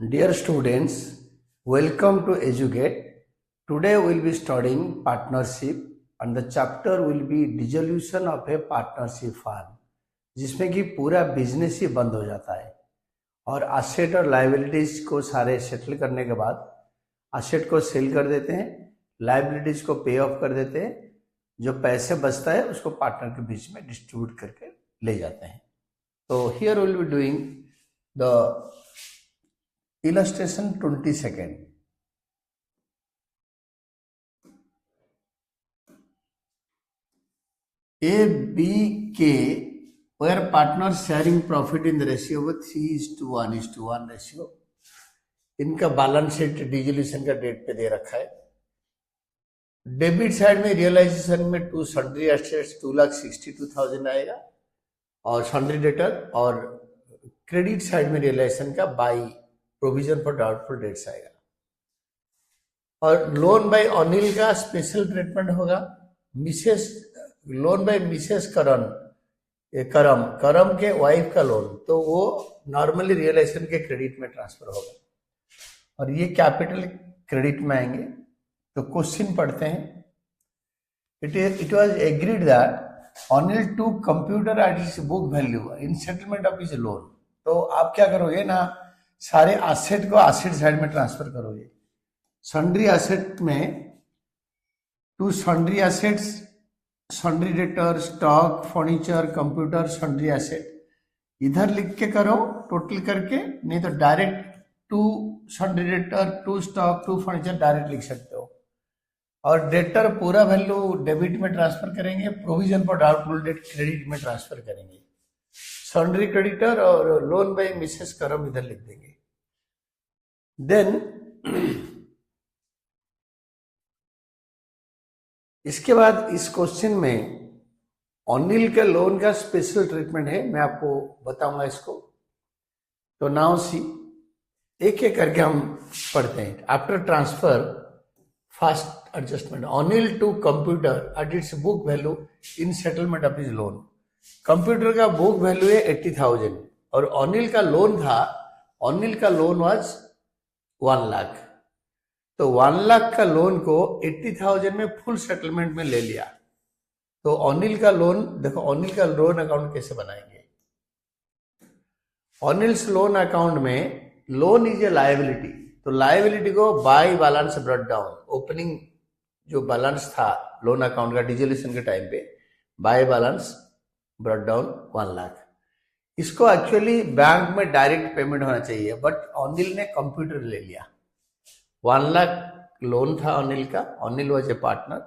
Dear students, welcome to Educate. Today we will be studying partnership and the chapter will be dissolution of a partnership firm, जिसमें कि पूरा business ही बंद हो जाता है और एसेट और लाइबिलिटीज को सारे सेटल करने के बाद एसेट को सेल कर देते हैं, लाइबिलिटीज को पे ऑफ कर देते हैं, जो पैसे बचता है उसको पार्टनर के बीच में डिस्ट्रीब्यूट करके ले जाते हैं. तो here will be doing the illustration 22nd. A, B, K were partners sharing profit in the ratio of 3:1 ratio. इनका बैलेंस शीट डिसोल्यूशन का डेट पे दे रखा है. डेबिट साइड में रियलाइजेशन में टू सन्ड्री एसेट्स 2,62,000 आएगा और सन्ड्री डेटर, और क्रेडिट साइड में रियलाइजेशन का by provision for doubtful debts आएगा. और लोन बाय अनिल का स्पेशल ट्रीटमेंट होगा. लोन बाय मिसेस करम के वाइफ का लोन, तो वो नॉर्मली रियलाइजेशन के क्रेडिट में ट्रांसफर होगा और ये कैपिटल क्रेडिट में आएंगे. तो क्वेश्चन पढ़ते हैं. It was agreed that Anil to computer at his book value in settlement of his loan. तो आप क्या करोगे ना, सारे एसेट को एसेट साइड में ट्रांसफर करोगे. सन्ड्री एसेट में to sundry assets, sundry debtor, stock, furniture, computer, sundry asset इधर लिख के करो टोटल करके, नहीं तो direct to sundry debtor, to stock, to furniture direct लिख सकते हो. और डेटर पूरा वैल्यू डेबिट में ट्रांसफर करेंगे, provision for doubtful debt credit में ट्रांसफर करेंगे. सन्ड्री क्रेडिटर और लोन बाय मिसेस करम इधर लिख देंगे. देन इसके बाद इस क्वेश्चन में अनिल के लोन का स्पेशल ट्रीटमेंट है, मैं आपको बताऊंगा इसको. तो नाउ सी, एक एक करके हम पढ़ते हैं. After transfer first adjustment Anil to computer at its book value in settlement of his loan. Computer का बुक वैल्यू है 80,000 और अनिल का लोन था, अनिल का लोन वाज 1 लाख. तो 1 लाख का लोन को 80,000 में फुल सेटलमेंट में ले लिया. तो अनिल का लोन देखो, अनिल का लोन अकाउंट कैसे बनाएंगे. अनिल्स लोन अकाउंट में लोन इज ए लायबिलिटी, तो लायबिलिटी को bye balance brought down. Opening जो बैलेंस था लोन अकाउंट का डिसोल्यूशन के टाइम पे, bye balance brought down 1 lakh. इसको एक्चुअली बैंक में डायरेक्ट पेमेंट होना चाहिए, बट अनिल ने कंप्यूटर ले लिया. 1 लाख लोन था अनिल का, अनिल वाज ए पार्टनर,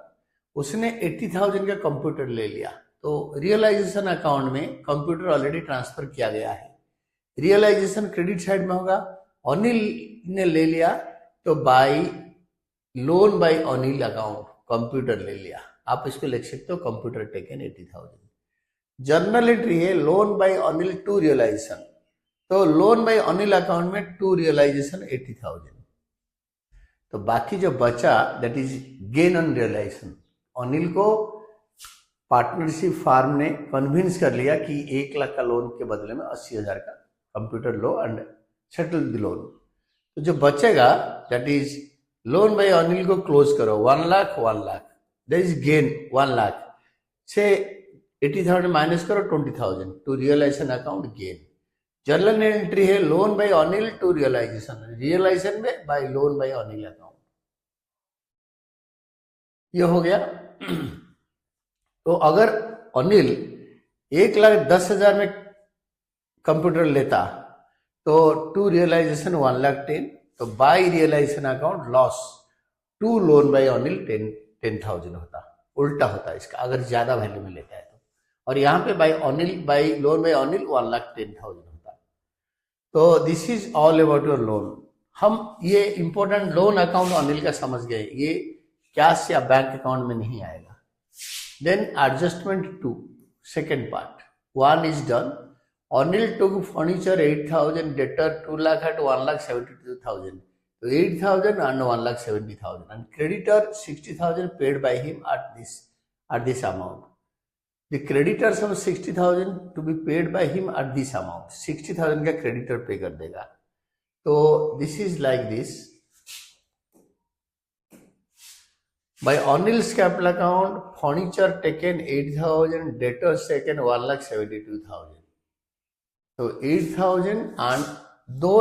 उसने 80,000 का कंप्यूटर ले लिया. तो रियलाइजेशन अकाउंट में कंप्यूटर ऑलरेडी ट्रांसफर किया गया है. रियलाइजेशन क्रेडिट साइड में होगा, अनिल ने ले लिया तो by loan by Anil account computer ले लिया. आप इसको लिख सकते हो कंप्यूटर टेकन 80,000. जर्नल एंट्री है loan by Anil to realisation, तो लोन बाय अनिल अकाउंट में टू रियलाइजेशन 80,000. तो बाकी जो बचा that is gain on realisation. Anil को पार्टनरशिप फार्म ने कन्विंस कर लिया कि 1 लाख का लोन के बदले में 80,000 का कंप्यूटर लो एंड सेटल द लोन. तो जो बचेगा that is loan by Anil को क्लोज करो. 1 lakh that is gain 1 lakh से 80,000 माइनस करो 20,000 to realisation account gain. Journal entry है loan by Anil to realisation, realisation में by loan by Anil account. ये हो गया. तो अगर अनिल 1,10,000 में कंप्यूटर लेता तो टू रियलाइजेशन 1,10,000, तो by realisation account loss to loan by Anil 10,000 होता. उल्टा होता इसका अगर ज्यादा वैल्यू में लेता है तो. और यहाँ पे बाय लोन बाय अनिल 1,10,000 होता. तो this is all about your loan. हम ये इंपॉर्टेंट लोन अकाउंट अनिल का समझ गए, ये कैश या बैंक अकाउंट में नहीं आएगा. Then adjustment 2 second part 1 is done. Anil to furniture 8,000, debtor 2 lakh at 1,72,000. तो 8,000 and 1,70,000 and creditor 60,000 paid by him at this amount. The creditors of 60,000 to be paid by him at this amount. 60,000 का creditor पे कर देगा. तो this is like this. By Anil's capital account, furniture taken 8,000, debtors taken 1,72,000. तो 8,000 and 2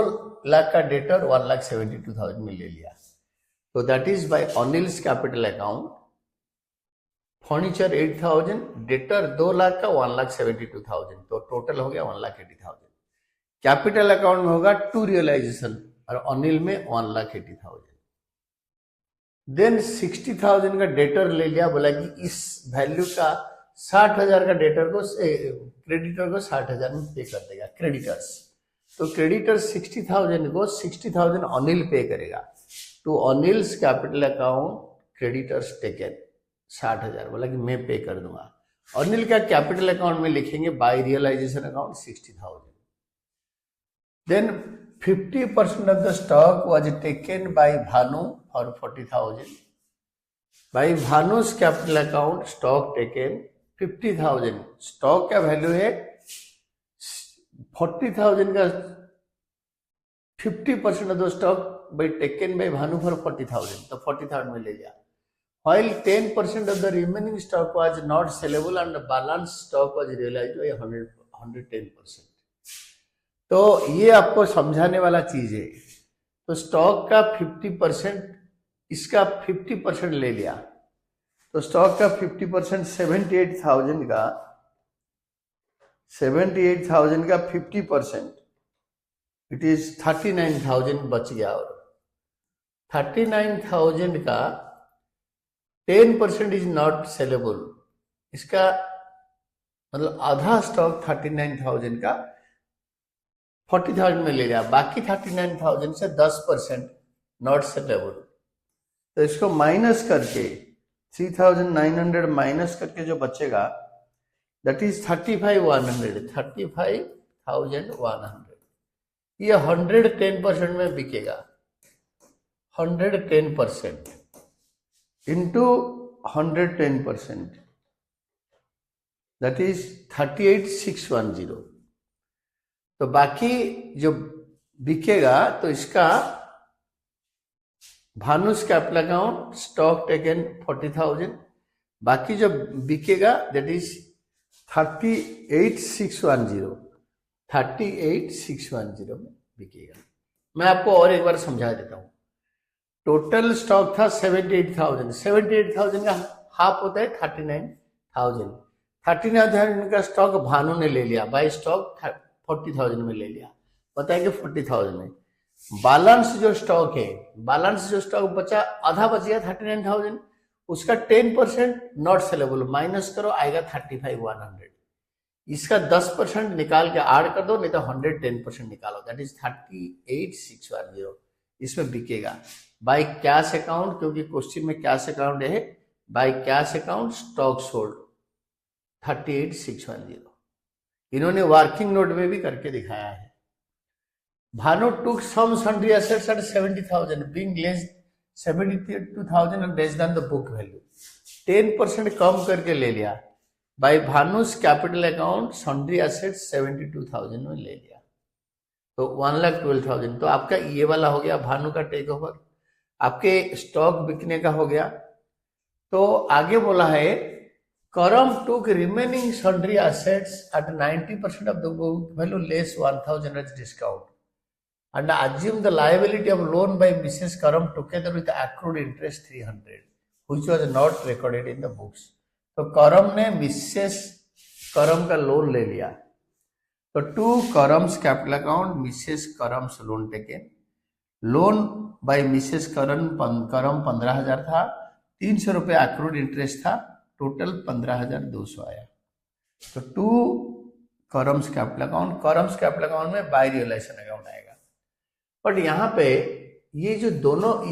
lakh का debtor 1,72,000 में ले लिया. तो that is by Anil's capital account. Furniture 8,000, debtor 2 lakh का 1,72,000. तो टोटल हो गया 1,80,000. कैपिटल अकाउंट में होगा टू रियलाइजेशन और अनिल में 1,80,000. देन 60,000 का डेटर ले लिया, बोला कि इस वैल्यू का 60,000 का डेटर को क्रेडिटर को 60,000 में पे कर देगा क्रेडिटर्स. तो क्रेडिटर 60,000 को 60,000 अनिल पे करेगा. To Anil's capital account creditors taken 60,000, बोला कि मैं पे कर दूंगा. अनिल का कैपिटल अकाउंट में लिखेंगे by realisation account 60,000. Then 50% of the stock was taken by Bhanu for 40,000. By Bhanu's capital account, stock taken 50,000. Stock का वैल्यू है 40,000 का 50% of the stock by taken by Bhanu for 40,000. तो 40,000 में ले लिया. While 10% of the remaining stock was not sellable and the balance stock was realized by 110%. तो ये आपको समझाने वाला चीज है. तो स्टॉक का 50%, इसका 50% ले लिया. तो स्टॉक का 50% 78,000 का 50% इट इज 39,000 बच गया. और 39,000 का 10% इज नॉट सेलेबल. इसका मतलब आधा स्टॉक 39,000 का 40,000 में ले लिया. बाकी 39,000 से 10% नॉट सेलेबल. तो इसको माइनस करके 3,900 माइनस करके जो बचेगा दैट इज 35,100. ये 110% में बिकेगा. 110% इंटू 110% दैट इज 38,610. तो बाकी जो बिकेगा तो इसका भानुस कैपिटल अकाउंट स्टॉक टेकन 40,000, बाकी जो बिकेगा दैट इज 38,610 में बिकेगा. मैं आपको और एक बार समझा देता हूं. टोटल स्टॉक था 78,000 का हाफ होता है 39,000. 39,000 का स्टॉक भानु ने ले लिया. बाय स्टॉक 40,000 में ले लिया. बताया कि 40,000 में बैलेंस जो स्टॉक बचा, आधा बच गया 39,000. उसका 10% नॉट सेलेबल माइनस करो, आएगा 35,100. इसका 10% निकाल के ऐड कर दो, नहीं तो 110% निकालो, दैट इज 38,610. इसमें बिकेगा बाय कैश अकाउंट, क्योंकि क्वेश्चन में कैश अकाउंट है. By cash account stock sold 38,610. इन्होंने वर्किंग नोट में भी करके दिखाया है. Bhanu took some sundry assets at 70,000 being less 72,000 and less than the book value. 10% कम करके ले लिया. By Bhanu's capital account sundry assets 72,000 में ले लिया. तो 1,12,000. तो आपका ये वाला हो गया भानु का टेक ओवर. आपके स्टॉक बिकने का हो गया. तो आगे बोला है Karam took remaining sundry assets at 90% of the book value less 1,000 as discount and assume the liability of loan by Mrs. Karam together with accrued interest 300 which was not recorded in the books. तो करम ने Mrs करम का loan ले लिया. तो to Karam's capital account Mrs Karam's loan taken. Loan by Mrs Karam 15,000 था. 300 रुपये accrued इंटरेस्ट था. टोटल 15,200 आया. तो टू करम्स कैपिटल अकाउंट में बाय रियलाइजेशन अकाउंट आएगा. बट यहाँ पे ये जो दोनों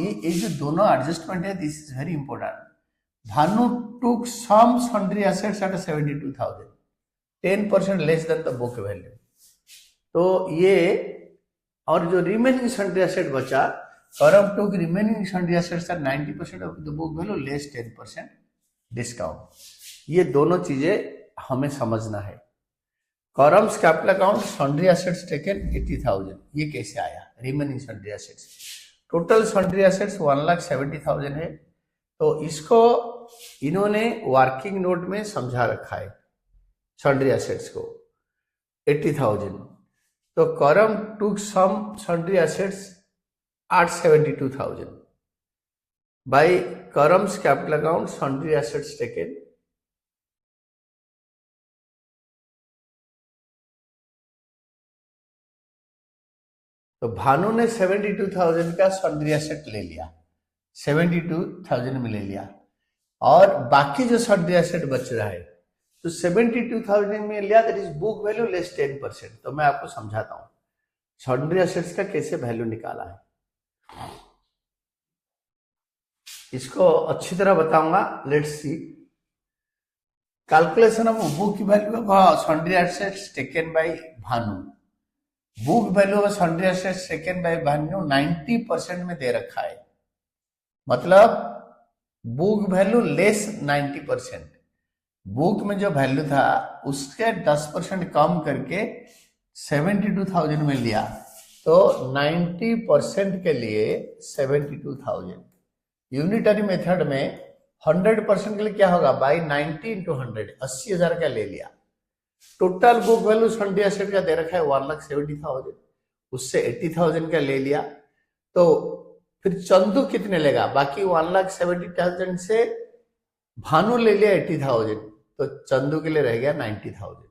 एडजस्टमेंट है, this is very important. Bhanu took some sundry assets at 72,000, 10% less than the book value. तो ये और जो रिमेनिंग सन्ड्री एसेट बचा, Karam took remaining sundry assets at 90% of the book value less 10% discount. ये दोनों चीजें हमें समझना है. Karam's capital account sundry assets taken 80,000, ये कैसे आया? Remaining sundry assets, total sundry assets 1,70,000 है, तो इसको इन्होंने वर्किंग नोट में समझा रखा है सन्ड्री एसेट्स को 80,000, तो Karam took some sundry assets 872,000 by Karam's capital account sundry assets taken. तो भानु ने 72,000 का सन्ड्री एसेट ले लिया, 72,000 में ले लिया, और बाकी जो सन्ड्री एसेट बच रहा है तो 72,000 में लिया, that is book value less 10%। तो मैं आपको समझाता हूं सन्ड्री एसेट्स का कैसे वैल्यू निकाला है, इसको अच्छी तरह बताऊंगा। Let's see calculation of book value of sundry assets taken by Bhanu. Book value of sundry assets taken by Bhanu 90% में दे रखा है, मतलब बुक वैल्यू लेस 90%। बुक में जो वैल्यू था उसके 10% कम करके 72,000 में लिया, तो 90% के लिए 72,000। यूनिटरी मेथड में 100% के लिए क्या होगा, बाई 90 इंटू 100, 80,000 का ले लिया। Total book value sundry asset का दे रखा है 1,70,000, उससे 80,000 का ले लिया, तो फिर चंदू कितने लेगा, बाकी 1,70,000 से भानु ले लिया 80,000, तो चंदू के लिए रह गया 90,000,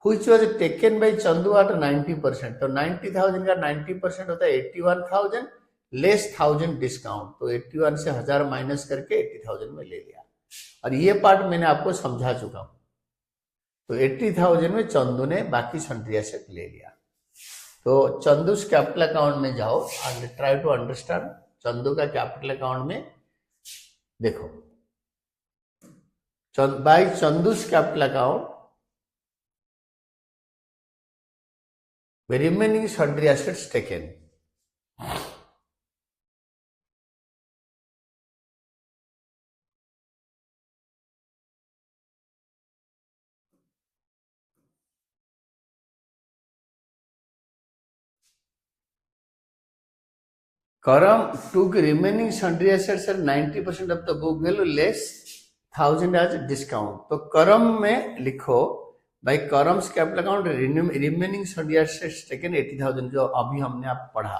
which was taken by Chandu at 90%। तो 90,000 का 90% होता है 81,000 लेस 1,000 डिस्काउंट, तो 81 से 1000 माइनस करके 80,000 में ले लिया, और ये पार्ट मैंने आपको समझा चुका हूं। तो 80,000 में चंदू ने बाकी सन्ड्री एसेट ले लिया। तो चंदू कैपिटल अकाउंट में जाओ and try to understand Chandu का कैपिटल अकाउंट में देखो, by Chandu's capital account remaining sundry assets taken. Karam took remaining sundry assets at 90% of the book value less 1,000 as discount। तो करम में लिखो by Karam's capital account remaining sundry assets taken 80,000, जो अभी हमने आप पढ़ा,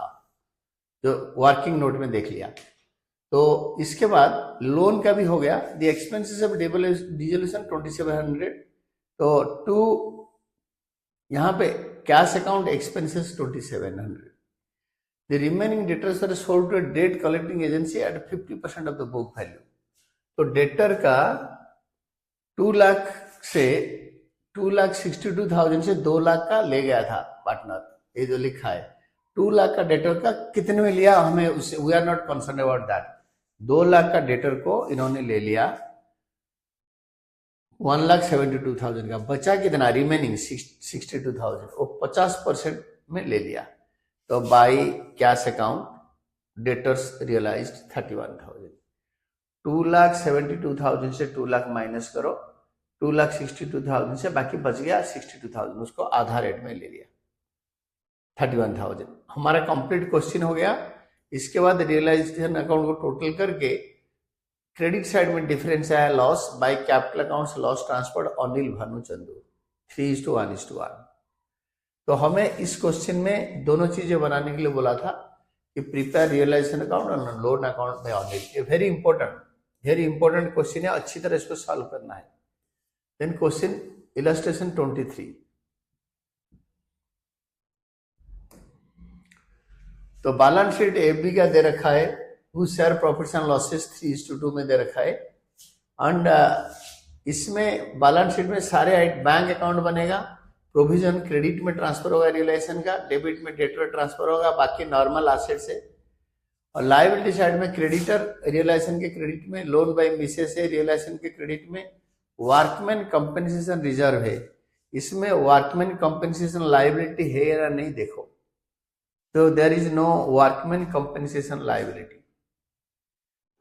जो वर्किंग नोट में देख लिया। तो इसके बाद लोन का भी हो गया, द एक्सपेंसेस ऑफ डिसोल्यूशन 2700, तो टू यहाँ पे cash account expenses 2700। The remaining debtors are sold to a debt collecting agency at 50% of the book value। तो डेटर का 2 लाख से 2,62,000 से 2 लाख का ले गया था पार्टनर, ये जो लिखा है 2 लाख का डेटर का कितने में लिया, हमें उससे we are not concern about that. 2 lakh का डेटर को इन्होंने ले लिया 1,72,000 का, बचा कितना रिमेनिंग 62,000, वो 50% में ले लिया। तो by cash account debtors realised 31,000। 2,72,000 से 2 लाख माइनस करो, 2,62,000 से बाकी बच गया 62,000, उसको आधा रेट में ले लिया 31,000। हमारा कंप्लीट क्वेश्चन हो गया। इसके बाद रियलाइजेशन अकाउंट को टोटल करके क्रेडिट साइड में डिफरेंस आया loss by capital accounts loss transferred Anil Bhanu Chandu 3:1:1। तो हमें इस क्वेश्चन में दोनों चीजें बनाने के लिए बोला था कि प्रिपेयर रियलाइजेशन अकाउंट और लोन अकाउंट में अनिल, ये वेरी इंपॉर्टेंट क्वेश्चन है, अच्छी तरह इसको सॉल्व करना है। Then question illustration 23। तो बैलेंस शीट एफबी का दे रखा है, शेयर प्रॉफिट्स एंड लॉसेस 3:2 में दे रखा है, एंड इसमें बैलेंस शीट में सारे बैंक अकाउंट बनेगा, प्रोविजन क्रेडिट में ट्रांसफर होगा रियलाइजेशन का, डेबिट में डेटर ट्रांसफर होगा, बाकी नॉर्मल एसेट्स है, और लायबिलिटी साइड में क्रेडिटर रियलाइजेशन के क्रेडिट में, लोन बाय मिसेस है रियलाइजेशन के क्रेडिट में, वर्कमैन कंपनसेशन रिजर्व है, इसमें वर्कमैन कंपनसेशन लायबिलिटी है या नहीं देखो, तो there is no workman compensation liability.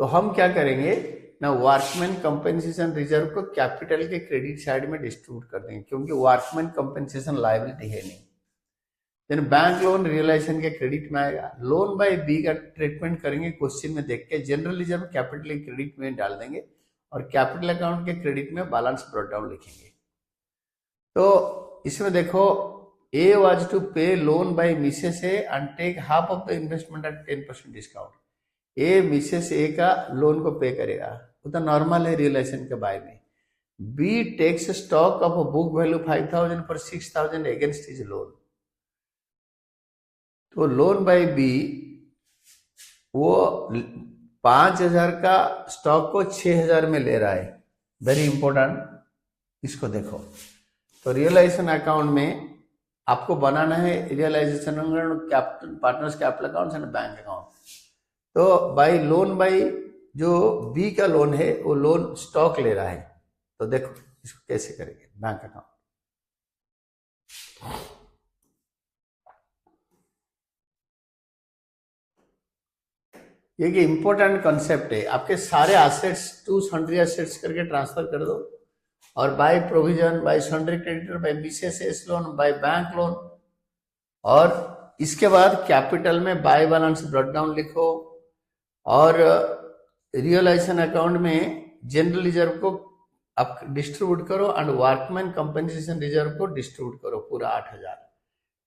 तो हम क्या करेंगे, ना वर्कमैन कंपेंसेशन रिजर्व को कैपिटल के क्रेडिट साइड में डिस्ट्रीब्यूट कर देंगे, क्योंकि वर्कमैन कंपेंसेशन लायबिलिटी है नहीं। देन बैंक लोन रियलाइजेशन के क्रेडिट में आएगा। लोन बाय बी का ट्रीटमेंट करेंगे क्वेश्चन में देख के, जनरल रिजर्व कैपिटल के क्रेडिट में डाल देंगे और कैपिटल अकाउंट के क्रेडिट में बैलेंस ब्रॉट डाउन लिखेंगे। तो इसमें देखो, A was to pay loan by Mrs A and take half of the investment at 10% discount. A Mrs A का लोन को पे करेगा, वो तो नॉर्मल है रियलाइजेशन के बाय में। B takes stock of book value 5000 for 6000 against his loan. तो लोन बाय बी वो 5000 का स्टॉक को 6000 में ले रहा है। वेरी इंपॉर्टेंट, इसको देखो। तो रियलाइजेशन अकाउंट में आपको बनाना है realisation capital, partners capital account and bank account. तो बाय लोन बाय जो बी का लोन है वो लोन स्टॉक ले रहा है, तो देखो इसको कैसे करेंगे। बैंक अकाउंट, ये इंपॉर्टेंट कॉन्सेप्ट है। आपके सारे एसेट्स टू सन्ड्री एसेट्स करके ट्रांसफर कर दो, और by provision, bye sundry creditor, by Mrs loan, by bank loan, और इसके बाद कैपिटल में बाय बैलेंस ब्रॉट डाउन लिखो, और रियलाइजेशन अकाउंट में जनरल रिजर्व को आप डिस्ट्रीब्यूट करो एंड वर्कमैन कंपेंसेशन रिजर्व को डिस्ट्रीब्यूट करो पूरा 8000,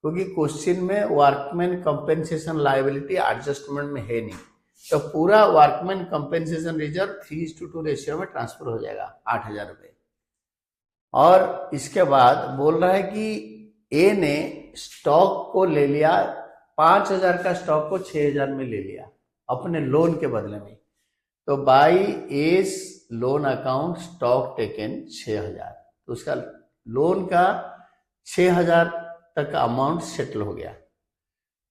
क्योंकि क्वेश्चन में वर्कमैन कंपेंसेशन लायबिलिटी एडजस्टमेंट में है नहीं। तो पूरा वर्कमैन कंपेंसेशन रिजर्व 3:2 रेशियो में ट्रांसफर हो जाएगा 8000 रुपये। और इसके बाद बोल रहा है कि ए ने स्टॉक को ले लिया, 5000 का स्टॉक को 6000 में ले लिया अपने लोन के बदले में। तो by S loan account stock taken 6000, तो उसका लोन का 6000 तक का अमाउंट सेटल हो गया।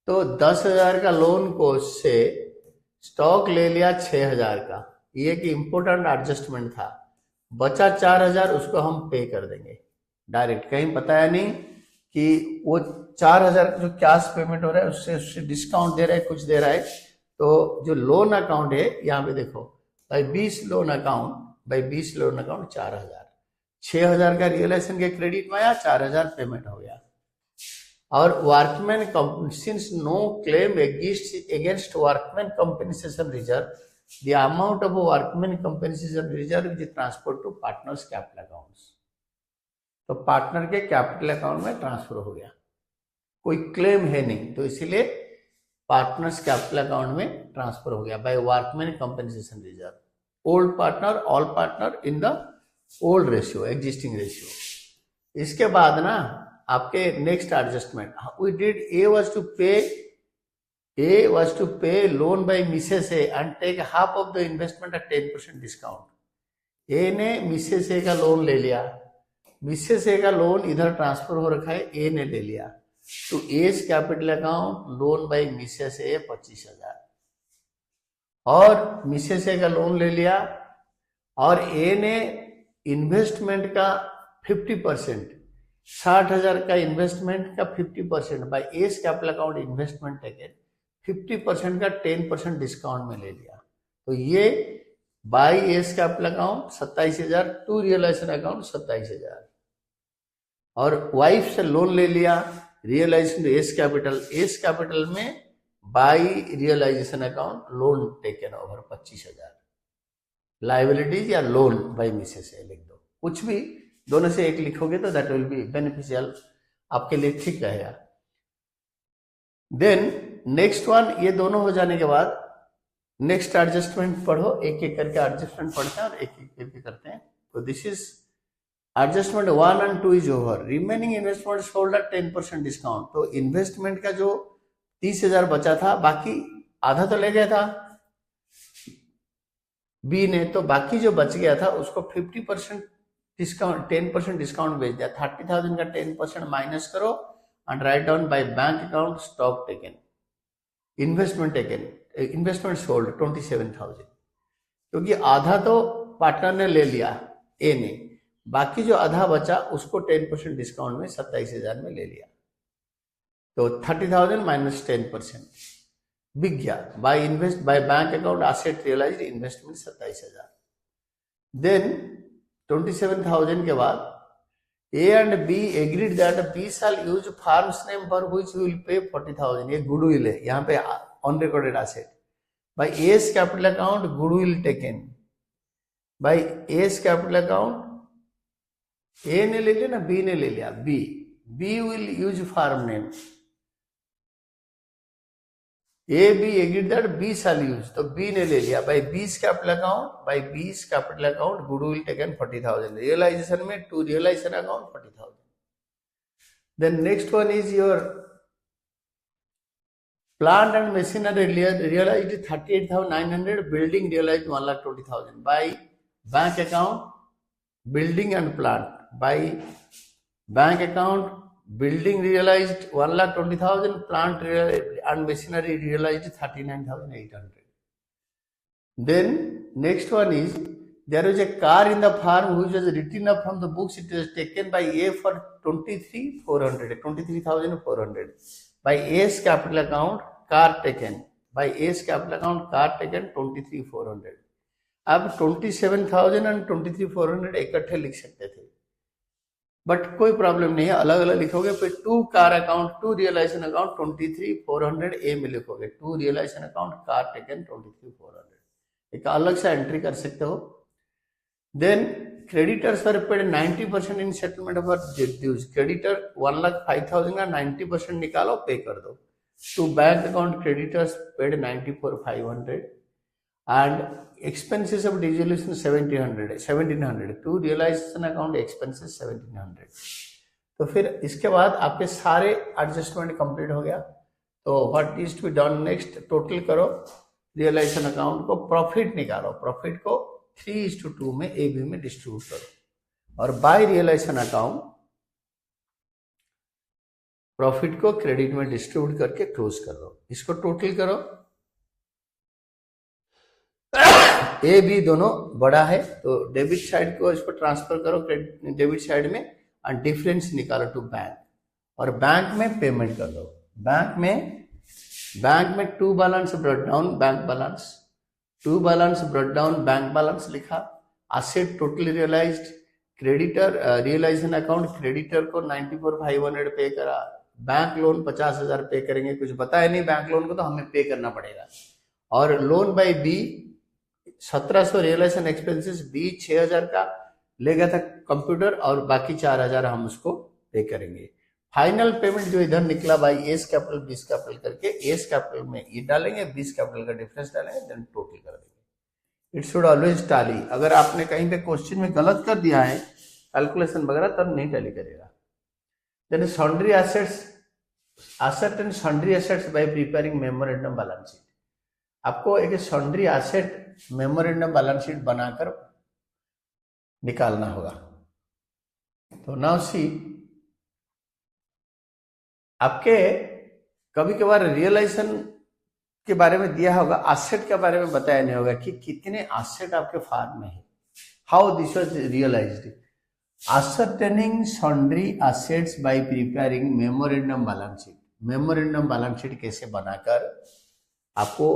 तो 10,000 का लोन को से स्टॉक ले लिया 6,000 का, ये कि इंपॉर्टेंट एडजस्टमेंट था। बचा 4,000, उसको हम पे कर देंगे डायरेक्ट, कहीं बताया नहीं कि वो 4,000 जो कैश पेमेंट हो रहा है उससे डिस्काउंट दे रहा है, कुछ दे रहा है। तो जो लोन अकाउंट है यहाँ पे देखो, बाई 20 लोन अकाउंट 4,000, 6,000 का रियलाइजेशन के क्रेडिट में आया, 4,000 पेमेंट हो गया। और workman since no claim against workman compensation reserve, the amount of workman compensation reserve is transfer to partners capital accounts. तो पार्टनर के कैपिटल अकाउंट में ट्रांसफर हो गया, कोई क्लेम है नहीं, तो इसीलिए पार्टनर्स कैपिटल अकाउंट में ट्रांसफर हो गया by workman compensation reserve. Old partner, all partner in the old ratio, existing ratio. इसके बाद ना आपके next adjustment we did, A was to pay loan by Mrs A and take half of the investment at 10% discount. A ने Mrs A का loan ले लिया, Mrs A का loan इधर ट्रांसफर हो रखा है, ए ने ले लिया। तो as capital account loan by Mrs A 25,000, और मिसेस ए का लोन ले लिया, और ए ने इन्वेस्टमेंट का 50%, 60,000 का इन्वेस्टमेंट का 50% by as capital account investment taken 50% का 10% डिस्काउंट में ले लिया। तो ये by as capital account 27,000 to realisation account 27,000, और वाइफ से लोन ले लिया, रियलाइजेशन एज कैपिटल में by realisation account loan taken over 25,000। Liabilities या लोन बाय मिसेस ए लिख दो, कुछ भी दोनों से एक लिखोगे तो दैट विल बी बेनिफिशियल, आपके लिए ठीक रहेगा। देन नेक्स्ट वन, ये दोनों हो जाने के बाद नेक्स्ट एडजस्टमेंट पढ़ो, एक एक करके एडजस्टमेंट पढ़ते हैं और एक एक करके करते हैं। तो this is adjustment 1 and 2 is over, remaining investment sold at 10% discount. तो इन्वेस्टमेंट का जो 30,000 बचा था, बाकी आधा तो ले गया था बी ने, तो बाकी जो बच गया था उसको 50% डिस्काउंट, 10% डिस्काउंट भेज दिया। 30,000 का 10% माइनस करो and write down by bank account stock taken, investment taken, investment sold 27,000, क्योंकि आधा तो पार्टनर ने ले लिया ए ने, बाकी जो आधा बचा उसको 10% डिस्काउंट में 27,000 में ले लिया। तो 30,000 माइनस 10% बिक गया। By bank account asset realised investment 27,000। Then 27,000 के बाद A and B agreed that B shall use farm's name for which we will pay 40,000. ये गुडविल है, यहाँ पे on recorded asset. By A's capital account, goodwill taken. By A's capital account, A ने ले लिया ना, B ने ले लिया. B will use farm name. A, B agreed that B shall use. तो B ने ले लिया. By B's capital account, goodwill taken 40,000. Realization में to realization account 40,000. Then next one is your plant and machinery realized 38,900. Building realized 1,20,000. By bank account, building and plant. By bank account, building realized 1,20,000, plant and machinery realized 39,800. Then next one is there is a car in the farm which was written up from the books. It was taken by A for 23,400. By A's capital account, car taken. By A's capital account, car taken 23,400. अब 27,000 and 23,400 इकट्ठे लिख सकते थे, but कोई problem नहीं है, अलग अलग लिखोगे. फिर to car account, to realisation account 23,400 A में लिखोगे. To realisation account car taken 23,400, एक अलग से एंट्री कर सकते हो. Then creditors for paid 90% in settlement of dues. Creditor 1,05,000 का 90% निकालो, पे कर दो. To bank account creditors paid 94,500 and expenses of dissolution 1,700. To realization account expenses 1,700. तो फिर इसके बाद आपके सारे एडजस्टमेंट कंप्लीट हो गया. तो what is to be done next, total करो रियलाइजेशन अकाउंट को, प्रॉफिट निकालो. प्रॉफिट को 3:2 में ए बी में डिस्ट्रीब्यूट करो, और बाय रियलाइजेशन अकाउंट प्रॉफिट को क्रेडिट में डिस्ट्रीब्यूट करके क्लोज कर दो. इसको टोटल करो. ए बी दोनों बड़ा है, तो डेबिट साइड को इसको ट्रांसफर करो डेबिट साइड में, और डिफरेंस निकालो टू बैंक, और बैंक में पेमेंट कर दो. बैंक में to balance brought down bank balance, to balance brought down bank balance लिखा. Asset totally realised. Creditor realisation account creditor को 94,500 पे करा. बैंक लोन 50,000 पे करेंगे, कुछ बताया नहीं बैंक लोन को, तो हमें पे करना पड़ेगा. और loan by B 1,700 realisation expenses. B 6,000 का ले गया था कंप्यूटर, और बाकी 4,000 हम उसको पे करेंगे. फाइनल पेमेंट जो इधर निकला by S capital B's capital करके, एस कैपिटल में ये डालेंगे, बीस कैपिटल का डिफरेंस डालेंगे, देन टोटल कर देंगे. It should always tally. अगर आपने कहीं पे क्वेश्चन में गलत कर दिया है कैलकुलेशन वगैरह, तब नहीं टैली करेगा. Then sundry assets, asset and sundry assets by preparing memorandum balance sheet. आपको एक sundry asset memorandum balance sheet बनाकर निकालना होगा. तो नाउ सी, आपके कभी कभार रियलाइजेशन के बारे में दिया होगा, एसेट के बारे में बताया नहीं होगा कि कितने एसेट आपके फार्म में है. How this was realised. ascertaining sundry assets by preparing memorandum balance sheet. Memorandum balance sheet कैसे बनाकर आपको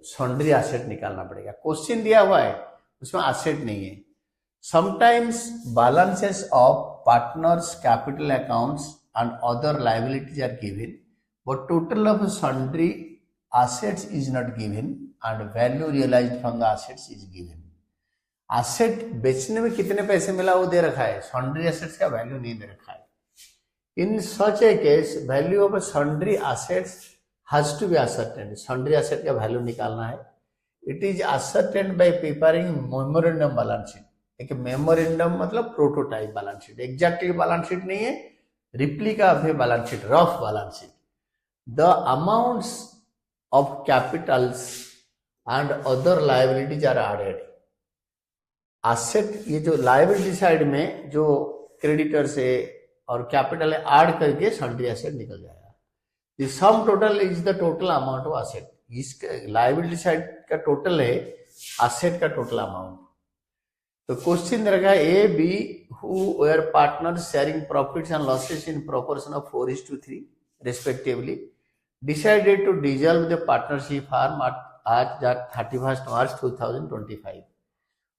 सॉन्ड्री एसेट निकालना पड़ेगा. क्वेश्चन दिया हुआ है, उसमें एसेट नहीं है. Sometimes balances of partners capital accounts and other liabilities are given, but total of sundry assets is not given and value realized from the assets is given. Asset बेचने में कितने पैसे मिला वो दे रखा है, सॉन्ड्री एसेट्स का वैल्यू नहीं दे रखा है. In such a case value of sundry assets has to be ascertained. Sundry asset का वैल्यू निकालना है. It is ascertained by preparing memorandum balance sheet. एक मेमोरेंडम मतलब prototype balance sheet, exactly balance sheet नहीं है, replica of a balance sheet, rough balance sheet. The amounts of capitals and other liabilities are added. Asset, ये जो liability side में जो creditor से और कैपिटल ऐड करके सॉन्ड्री एसेट निकल जाएगा. The sum total is the total amount of asset. इस लायबिलिटी साइड का टोटल है एसेट का टोटल अमाउंट. तो क्वेश्चन रहेगा A B who were partners sharing profits and losses in proportion of 4:3 respectively decided to dissolve the partnership firm at 31st March 2025.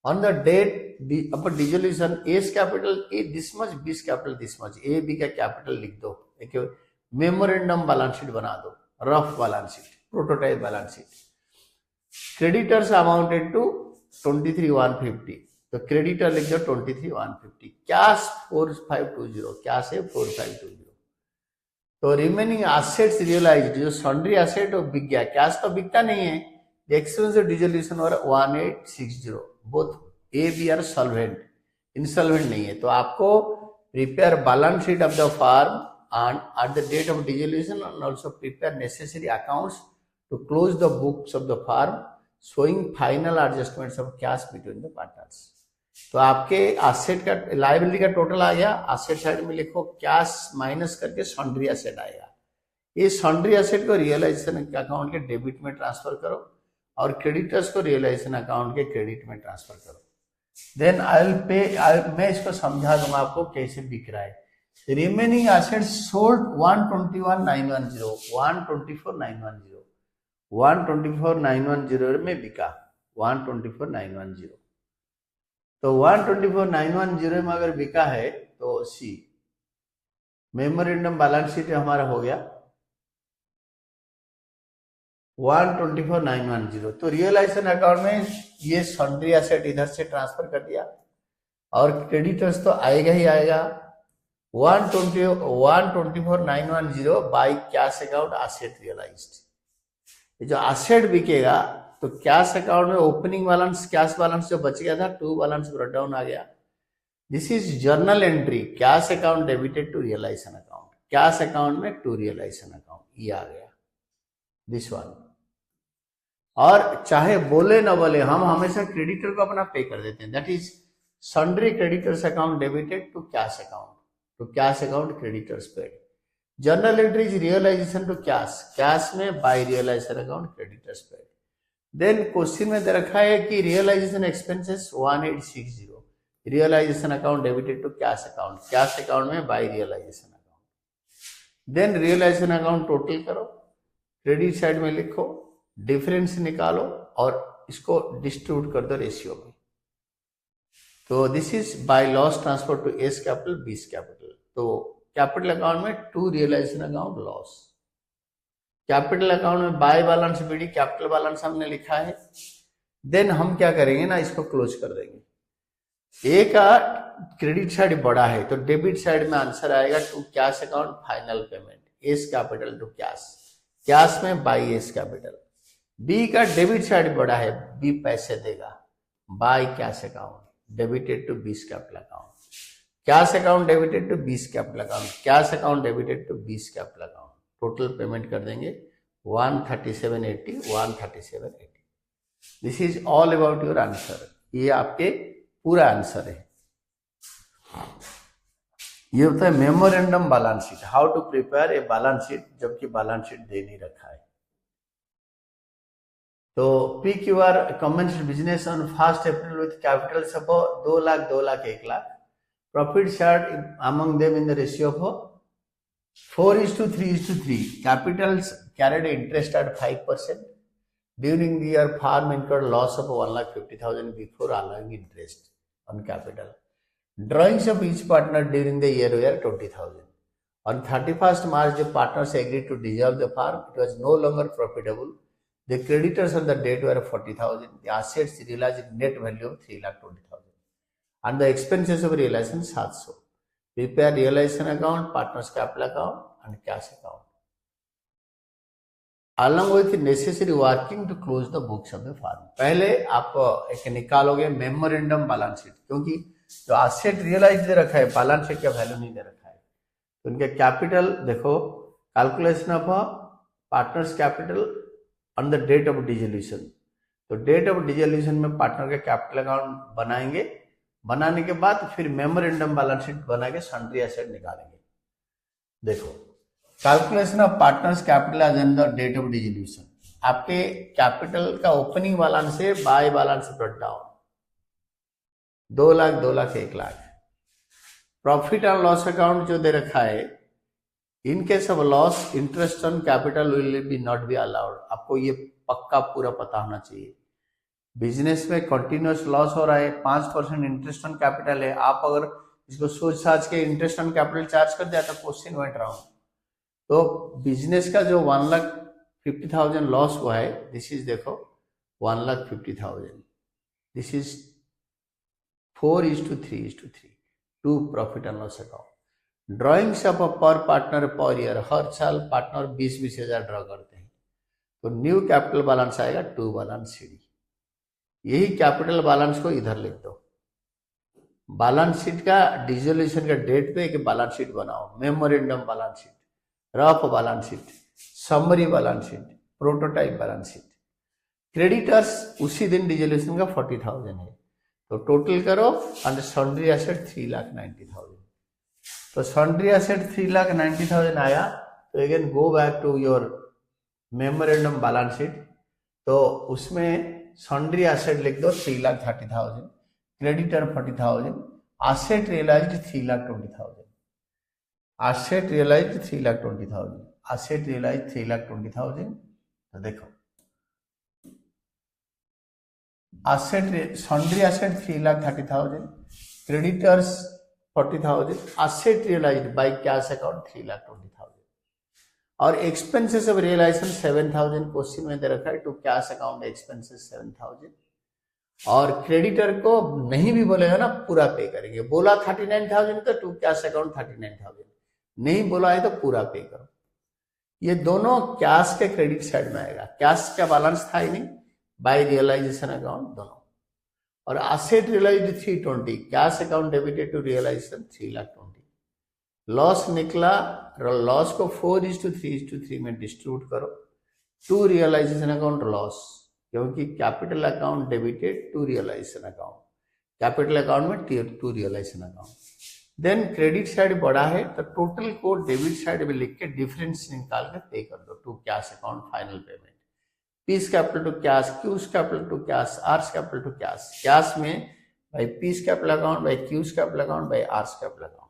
On the date of dissolution S capital A this much, B's capital this much, A B का capital लिख दो, एक memorandum balance sheet बना दो, rough balance sheet, prototype balance sheet. Creditors amounted to 23,150, तो creditor लिख दो 23,150, cash 4520, cash है 4520। तो रिमेनिंग एसेट्स रियलाइज्ड, जो सॉन्ड्री एसेट वो बिक गया, कैश तो बिकता नहीं है। द एक्सपेंस ऑफ डिसोल्यूशन और 1860, both A B are solvent, insolvent नहीं है। तो आपको prepare balance sheet of the firm and at the date of dissolution, and also prepare necessary accounts to close the books of the firm showing final adjustments of cash between the partners। तो आपके asset का liability का total आ गया, asset side में लिखो cash minus करके सॉन्ड्री asset आएगा। ये सॉन्ड्री एसेट को रियलाइजेशन अकाउंट के डेबिट में ट्रांसफर करो और क्रेडिटर्स को रियलाइजेशन अकाउंट के क्रेडिट में ट्रांसफर करो। देन आई विल पे, मैं इसको समझा दूंगा आपको कैसे बिक रहा है। रिमेनिंग एसेट्स सोल्ड 121,910, 124,910, 124,910 में बिका, 124,910। तो 124,910 में अगर बिका है तो सी मेमोरेंडम बैलेंस शीट हमारा हो गया 124,910। तो रियलाइजेशन अकाउंट में ये सॉन्ड्री एसेट इधर से ट्रांसफर कर दिया और क्रेडिटर्स तो आएगा ही आएगा। 124,910 by cash account asset realised. जो एसेट बिकेगा तो कैश अकाउंट में ओपनिंग बैलेंस, कैश बैलेंस जो बच गया था, टू बैलेंस ब्रॉट डाउन आ गया। This is journal entry, cash account debited to realisation account, cash account में टू रियलाइजेशन अकाउंट, ये आ गया दिस वन। और चाहे बोले ना बोले, हम हमेशा क्रेडिटर को अपना पे कर देते हैं, that is sundry creditors account debited to cash account, तो cash account creditors paid. Journal entry is realisation to cash, cash में by realisation account creditors paid. Then question में दे रखा है कि realisation expenses 1860, realisation account debited to cash account, cash account में by realisation account. Then realisation account total करो, credit side में लिखो, डिफरेंस निकालो और इसको डिस्ट्रीब्यूट कर दो रेशियो में। तो this is by loss transfer to S capital B's capital. तो कैपिटल अकाउंट में to realisation account loss, capital account में by balance BD, capital balance हमने लिखा है। देन हम क्या करेंगे ना, इसको क्लोज कर देंगे। ए का क्रेडिट साइड बड़ा है तो डेबिट साइड में आंसर आएगा to cash account final payment, A's capital to cash, cash में बाय एस कैपिटल। बी का डेबिट साइड बड़ा है, बी पैसे देगा, by cash account debited to B's capital account, cash account debited to B's capital account, cash account debited to B's capital account. Total payment कर देंगे 13780, 13780। This is all about your answer, ये आपके पूरा answer है। ये होता है memorandum balance sheet, how to prepare a balance sheet जबकि बैलेंस शीट दे नहीं रखा है। तो P Q R commenced business on 1 April with capital suppose 2 लाख, 2 लाख, 1 लाख, profit share among them in the ratio of 4:3:3, capitals carried interest at 5%. During the year, firm incurred loss of 1,50,000 before allowing interest on capital. Drawings of each partner during the year were 20,000. On 31st March, the partners agreed to dissolve the firm. It was no longer profitable. The creditors on the date were 40,000. The assets realized net value of 3,20,000. And the expenses of realization 700. Prepare realization account, partners capital account and cash account along with necessary working to close the books of the firm। पहले आप एक निकालोगे memorandum balance sheet, क्योंकि जो asset realise दे रखा है balance sheet का value नहीं दे रखा है। तो उनके कैपिटल देखो, calculation of partners capital on the date of dissolution. तो डेट ऑफ डिसोल्यूशन में पार्टनर का कैपिटल अकाउंट बनाएंगे, बनाने के बाद फिर मेमोरेंडम बैलेंस शीट बना के सन्ड्री एसेट निकालेंगे। देखो, calculation of partners capital as on the date of dissolution, आपके कैपिटल का ओपनिंग बैलेंस से बाय बैलेंस ब्रॉट डाउन 2 लाख, 2 लाख, 1 लाख। प्रॉफिट एंड लॉस अकाउंट जो दे रखा है, in case of loss interest on capital will be not be allowed. आपको ये पक्का पूरा पता होना चाहिए। बिजनेस में कंटिन्यूस लॉस हो रहा है, 5% इंटरेस्ट ऑन कैपिटल है, आप अगर इसको सोच साच के इंटरेस्ट ऑन कैपिटल चार्ज कर दिया तो क्वेश्चन वेंट राउंड। तो बिजनेस का जो 1,50,000 लॉस हुआ है, दिस इज देखो 1,50,000, this is 4:3:3 to profit and loss account. Drawings of per partner per year, हर साल पार्टनर 20-20 हजार ड्रॉ करते हैं, तो न्यू कैपिटल बैलेंस आएगा 2 बैलेंस शीट। यही कैपिटल बैलेंस को इधर लिख दो। बैलेंस शीट का डिसोल्यूशन का डेट पे एक बैलेंस शीट बनाओ, memorandum balance sheet, rough balance sheet, summary balance sheet, prototype balance sheet. Creditors उसी दिन डिसोल्यूशन का 40,000 है, तो टोटल करो एंड सन्ड्री एसेट 3,90,000। तो सन्ड्री एसेट 3,90,000 आया, तो again go back to your memorandum balance sheet, तो उसमें सन्ड्री एसेट लिख दो 3,30,000, creditor 40,000, asset realised 3,20,000, asset realised 3,20,000, asset realised 3,20,000। तो देखो asset sundry asset 3,30,000, creditors 40,000, asset realised by cash account 3,20,000, और एक्सपेंसेस ऑफ रियलाइजेशन 7,000 क्वेश्चन में दे रखा है, टू कैश अकाउंट एक्सपेंसेस 7,000। और क्रेडिटर को नहीं भी बोलेगा ना पूरा पे करेंगे, बोला 39,000 तो टू कैश अकाउंट 39,000, नहीं बोला है तो पूरा पे करो। ये दोनों कैश के क्रेडिट साइड में आएगा, कैश का बैलेंस था ही नहीं, बाय रियलाइजेशन अकाउंट दोनों। और asset realised 320, cash account debited to realisation 3,20,000। Loss निकला, लॉस को 4:3:3 में डिस्ट्रीब्यूट करो, टू रियलाइजेशन अकाउंट लॉस, क्योंकि capital account debited to realisation account, capital account में to realisation account. Then credit side बढ़ा है तो टोटल को डेबिट साइड में लिख के डिफरेंस निकाल के पे कर दो, to cash account final payment. P's capital to cash, Q's capital to cash, R's capital to cash, cash में by P's capital account, by Q's capital account, by R's capital account,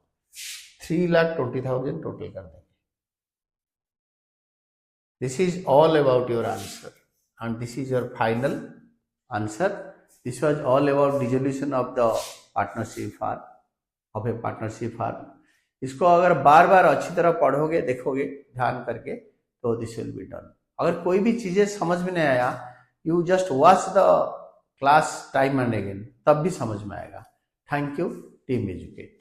3,20,000 total कर देंगे। This is all about your answer, and this is your final answer. This was all about dissolution of the partnership firm, of a partnership firm. इसको अगर बार बार अच्छी तरह पढ़ोगे, देखोगे ध्यान करके, तो दिस विल बी डन। अगर कोई भी चीजें समझ में नहीं आया, you just watch the class time and again, तब भी समझ में आएगा। Thank you team educate.